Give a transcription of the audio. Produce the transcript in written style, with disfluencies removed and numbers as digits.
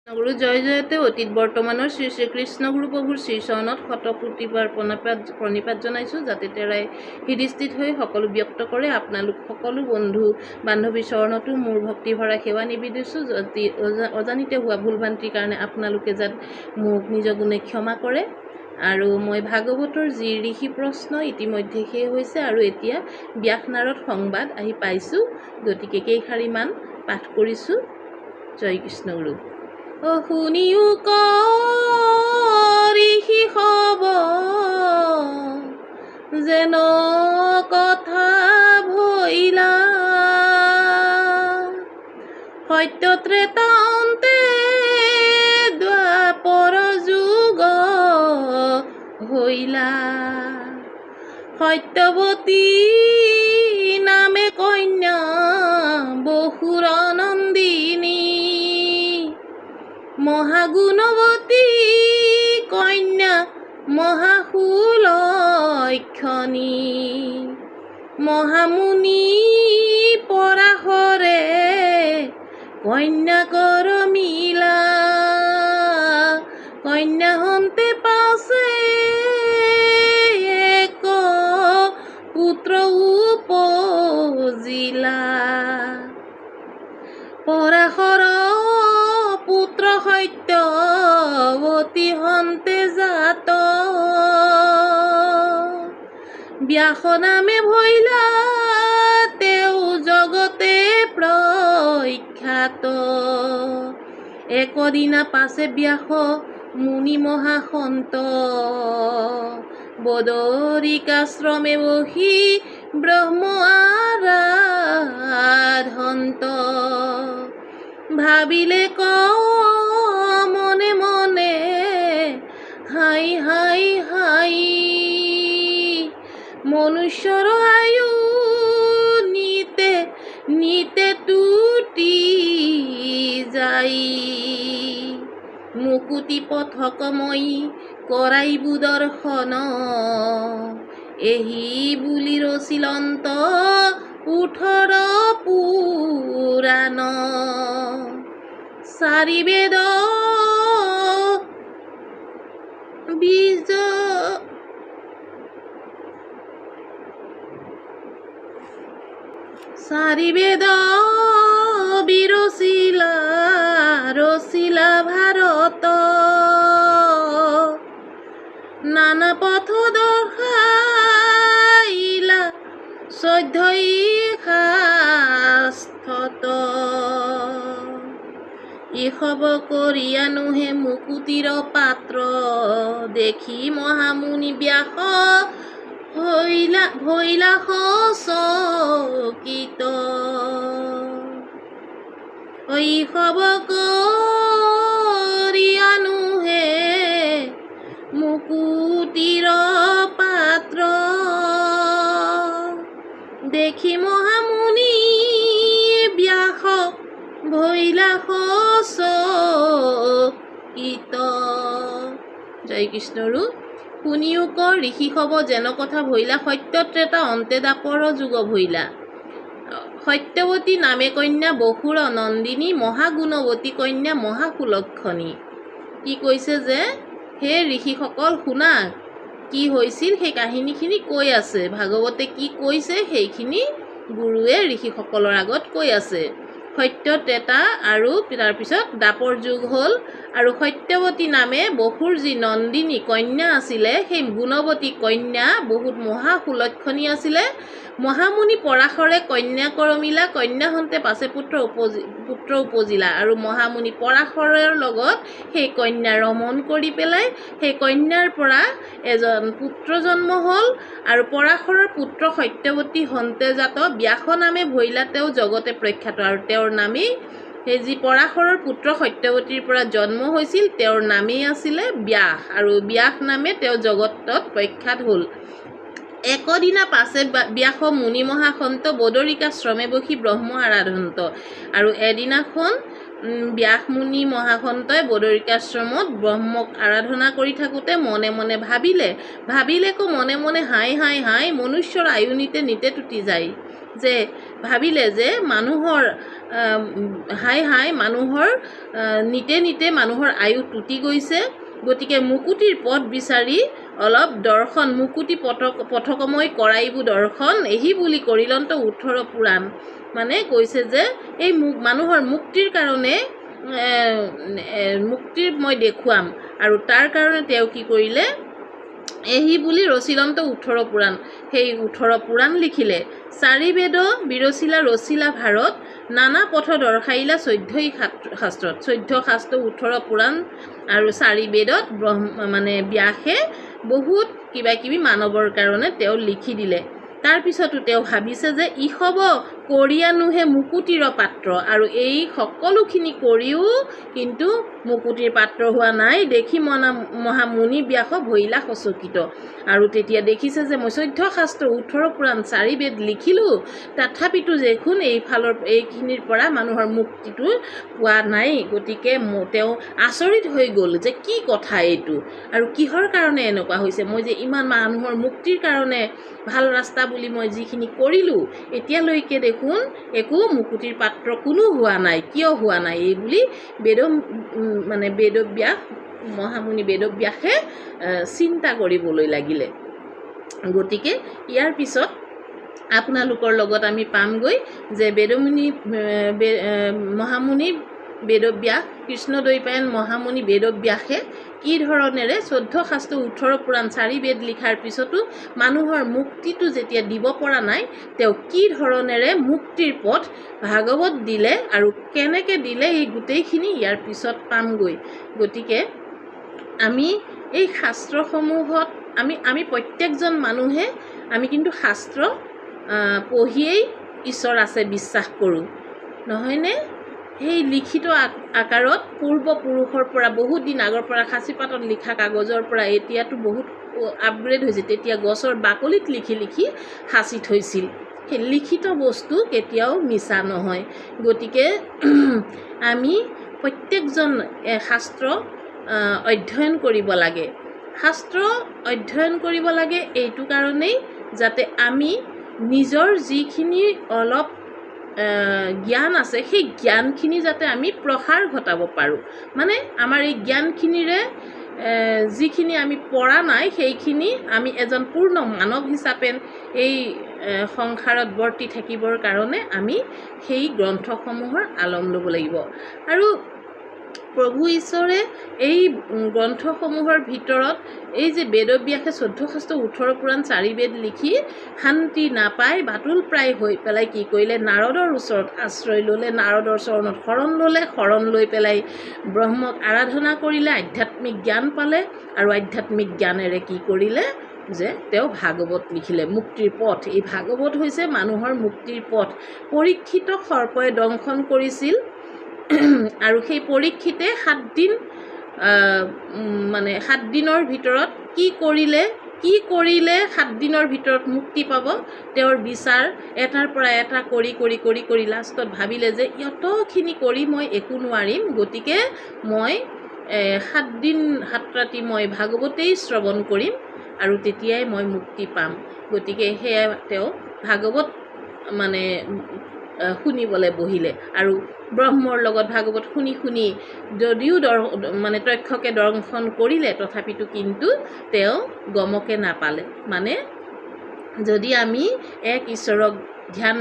গুৰু জয় জয়তে অতীত বৰ্তমানৰ শ্ৰী শ্ৰীকৃষ্ণ গুৰু প্ৰভুৰ শ্ৰীচৰণত শতকোটিবাৰ প্ৰণিপাত জনাইছোঁ, যাতে তেৰাই হৃদয়স্থিত হৈ সকলো ব্যক্ত কৰে। আপোনালোক সকলো বন্ধু বান্ধৱীৰ চৰণতো মোৰ ভক্তি ভৰা সেৱা নিবেদিছোঁ। যদি অজানিতে হোৱা ভুল ভ্ৰান্তিৰ কাৰণে আপোনালোকে যাত মোক নিজ গুণে ক্ষমা কৰে। আৰু মই ভাগৱতৰ যি ঋষি প্ৰশ্ন ইতিমধ্যে শেষ হৈছে আৰু এতিয়া ব্যাস নাৰদ সংবাদ আহি পাইছোঁ, গতিকে কেইশাৰীমান পাঠ কৰিছোঁ। জয় কৃষ্ণ গুৰু। শুনিও ঋষি হব যেন কথা ভৈলা, সত্য ত্ৰেতা অন্তে দ্বাপৰ যুগ হইলা। সত্যৱতী নামে কন্যা বসুৰ নন্দিনী, মহাগুণৱতী কন্যা মহাসুলক্ষণী। মহামুনি পৰাশৰে কন্যা কৰ মিলা, কন্যা হন্তে পাছে এক পুত্ৰ উপজিলা। পৰাশৰ পুত্ৰ সত্যৱতী হন্তে জাত, ব্যাস নামে ভৈলা তেওঁ জগতে প্ৰখ্যাত। একদিনা পাছে ব্যাস মুনি মহাসন্ত, বদৰিকাশ্ৰমে বহি ব্ৰহ্ম আৰাধন্ত। ভাবিলে মনে মনে হাই হাই হাই, মনুষ্যৰ আয়ু নিতে নিতে টুটি যাই। মুকুতি পথকময়ী কৰাইবু দৰ্শন, এহি বুলি ৰচিলন্ত 18 পুৰাণ। 4 বেদ 4 বেদ ৰচিলা ভাৰত, নানা পথ দৰ্শাইলা 14 শাস্ত্ৰত। ইসব কৰিয়া নোহে মুকুতিৰ পাত্ৰ, দেখি মহামুনি ব্যাস ভৈলা সচকিত। ইসব কৰিয়া নোহে মুকুতিৰ পাত্ৰ, দেখি মহামুনি ব্যাস ভৈলা সচকিত। জয় কৃষ্ণৰু। শুনিও ঋষি হব যেন কথা ভৈলা, সত্য ত্ৰেতা অন্তে দ্বাপৰ যুগ ভৈলা। সত্যৱতী নামে কন্যা বসুৰ নন্দিনী, মহাগুণৱতী কন্যা মহাসুলক্ষণী। কি কৈছে যে হে ঋষিসকল শুনা, কি হৈছিল সেই কাহিনীখিনি কৈ আছে। ভাগৱতে কি কৈছে সেইখিনি গুৰুৱে ঋষিসকলৰ আগত কৈ আছে। সত্য ত্ৰেতা আৰু তাৰপিছত দ্বাপৰ যুগ হ'ল, আৰু সত্যৱতী নামে বসুৰ যি নন্দিনী কন্যা আছিলে, সেই গুণৱতী কন্যা বহুত মহাসুলক্ষণী আছিলে। মহামুনি পৰাশৰে কন্যা কৰমিলা, কন্যা হন্তে পাছে পুত্ৰ উপজিলা। আৰু মহামুনি পৰাশৰৰ লগত সেই কন্যা ৰমণ কৰি পেলাই সেই কন্যাৰ পৰা এজন পুত্ৰ জন্ম হ'ল, আৰু পৰাশৰৰ পুত্ৰ সত্যৱতী হন্তে জাত, ব্যাস নামে ভৈলা তেওঁ জগতে প্ৰখ্যাত। আৰু তেওঁৰ নামেই সেই যি পৰাশৰৰ পুত্ৰ সত্যৱতীৰ পৰা জন্ম হৈছিল, তেওঁৰ নামেই আছিলে ব্যাস, আৰু ব্যাস নামে তেওঁ জগতত প্ৰখ্যাত হ'ল। একদিনা পাছে ব্যাস মুনি মহাসন্ত, বদৰিকাশ্ৰমে বহি ব্ৰহ্ম আৰাধন্ত। আৰু এদিনাখন ব্যাস মুনি মহাসন্তই বদৰিকাশ্ৰমত ব্ৰহ্মক আৰাধনা কৰি থাকোঁতে মনে মনে ভাবিলে মনে মনে হাই হাই হাই, মনুষ্যৰ আয়ু নিতে নিতে টুটি যায়। যে ভাবিলে যে মানুহৰ হাই মানুহৰ নিতে নিতে মানুহৰ আয়ু টুটি গৈছে, গতিকে মুকুতিৰ পথ বিচাৰি অলপ দৰ্শন মুকুতি পথকময় কৰাইবো দৰ্শন এহি বুলি কৰিলন্ত 18 পুৰাণ। মানে কৈছে যে এই মানুহৰ মুক্তিৰ কাৰণে মুক্তিৰ মই দেখুৱাম, আৰু তাৰ কাৰণে তেওঁ কি কৰিলে এহি বুলি ৰচিলন্ত 18 পুৰাণ। সেই 18 পুৰাণ লিখিলে। 4 বেদ বিৰচিলা ৰচিলা ভাৰত, নানা পথ দৰ্শাইলা 14 শাস্ত্ৰত। 14 শাস্ত্ৰ 18 পুৰাণ আৰু 4 বেদত মানে ব্যাসে বহুত কিবা কিবি মানৱৰ কাৰণে তেওঁ লিখি দিলে। তাৰপিছতো তেওঁ ভাবিছে যে ই হ'ব কৰিয়ানোহে মুকুতিৰ পাত্ৰ, আৰু এই সকলোখিনি কৰিও কিন্তু মুকুতিৰ পাত্ৰ হোৱা নাই দেখি মহামুনি ব্যাস ভৈলা সচকিত। আৰু তেতিয়া দেখিছে যে মই 14 শাস্ত্ৰ 18 পুৰাণ 4 বেদ লিখিলোঁ, তথাপিতো দেখোন এইখিনিৰ পৰা মানুহৰ মুক্তিটো পোৱা নাই। গতিকে তেওঁ আচৰিত হৈ গ'ল যে কি কথা এইটো, আৰু কিহৰ কাৰণে এনেকুৱা হৈছে। মই যে ইমান মানুহৰ মুক্তিৰ কাৰণে ভাল ৰাস্তা বুলি মই যিখিনি কৰিলোঁ, এতিয়ালৈকে দেখোন একো মুকুতিৰ পাত্ৰ কোনো হোৱা নাই, কিয় হোৱা নাই এই বুলি বেদব্যাস মহামুনি বেদব্যাসে চিন্তা কৰিবলৈ লাগিলে। গতিকে ইয়াৰ পিছত আপোনালোকৰ লগত আমি পামগৈ যে মহামুনি বেদব্যাস কৃষ্ণদ্বৈপায়ন মহামুনি বেদব্যাসে কি ধৰণেৰে 14 শাস্ত্ৰ 18 পুৰাণ 4 বেদ লিখাৰ পিছতো মানুহৰ মুক্তিটো যেতিয়া দিব পৰা নাই, তেওঁ কি ধৰণেৰে মুক্তিৰ পথ ভাগৱত দিলে আৰু কেনেকৈ দিলে এই গোটেইখিনি ইয়াৰ পিছত পামগৈ। গতিকে আমি এই শাস্ত্ৰসমূহত আমি প্ৰত্যেকজন মানুহে আমি কিন্তু শাস্ত্ৰ পঢ়িয়েই ঈশ্বৰ আছে বিশ্বাস কৰোঁ, নহয়নে? সেই লিখিত আকাৰত পূৰ্বপুৰুষৰ পৰা বহুত দিন আগৰ পৰা সাঁচিপাতত লিখা কাগজৰ পৰা এতিয়াতো বহুত আপগ্ৰেড হৈছে। তেতিয়া গছৰ বাকলিত লিখি লিখি সাঁচি থৈছিল। সেই লিখিত বস্তু কেতিয়াও মিছা নহয়। গতিকে আমি প্ৰত্যেকজন শাস্ত্ৰ অধ্যয়ন কৰিব লাগে। শাস্ত্ৰ অধ্যয়ন কৰিব লাগে এইটো কাৰণেই যাতে আমি নিজৰ যিখিনি অলপ জ্ঞান আছে সেই জ্ঞানখিনি যাতে আমি প্ৰসাৰ ঘটাব পাৰোঁ। মানে আমাৰ এই জ্ঞানখিনিৰে যিখিনি আমি পৰা নাই সেইখিনি আমি এজন পূৰ্ণ মানৱ হিচাপে এই সংসাৰত বৰ্তি থাকিবৰ কাৰণে আমি সেই গ্ৰন্থসমূহৰ আলম ল'ব লাগিব। আৰু প্ৰভু ঈশ্বৰে এই গ্ৰন্থসমূহৰ ভিতৰত এই যে বেদব্যাসে 14 শাস্ত্ৰ 18 পুৰাণ 4 বেদ লিখি শান্তি নাপাই বাতুল প্ৰায় হৈ পেলাই কি কৰিলে, নাৰদৰ ওচৰত আশ্ৰয় ল'লে, নাৰদৰ চৰণত শৰণ ল'লে, শৰণ লৈ পেলাই ব্ৰহ্মক আৰাধনা কৰিলে, আধ্যাত্মিক জ্ঞান পালে, আৰু আধ্যাত্মিক জ্ঞানেৰে কি কৰিলে যে তেওঁ ভাগৱত লিখিলে, মুক্তিৰ পথ। এই ভাগৱত হৈছে মানুহৰ মুক্তিৰ পথ। পৰীক্ষিতক সৰ্পই দংশন কৰিছিল, আৰু সেই পৰীক্ষিতে 7 দিন মানে 7 দিনৰ ভিতৰত কি কৰিলে 7 দিনৰ ভিতৰত মুক্তি পাব, তেওঁৰ বিচাৰ এটাৰ পৰা এটা কৰি লাষ্টত ভাবিলে যে ইহঁতখিনি কৰি মই একো নোৱাৰিম, গতিকে মই 7 দিন 7 ৰাতি মই ভাগৱতেই শ্ৰৱণ কৰিম, আৰু তেতিয়াই মই মুক্তি পাম। গতিকে সেয়া তেওঁ ভাগৱত মানে শুনিবলৈ বহিলে, আৰু ব্ৰহ্মৰ লগত ভাগৱত শুনি যদিও মানে তক্ষকে দংশন কৰিলে, তথাপিতো কিন্তু তেওঁ গমকে নাপালে। মানে যদি আমি এক ঈশ্বৰক ধ্যান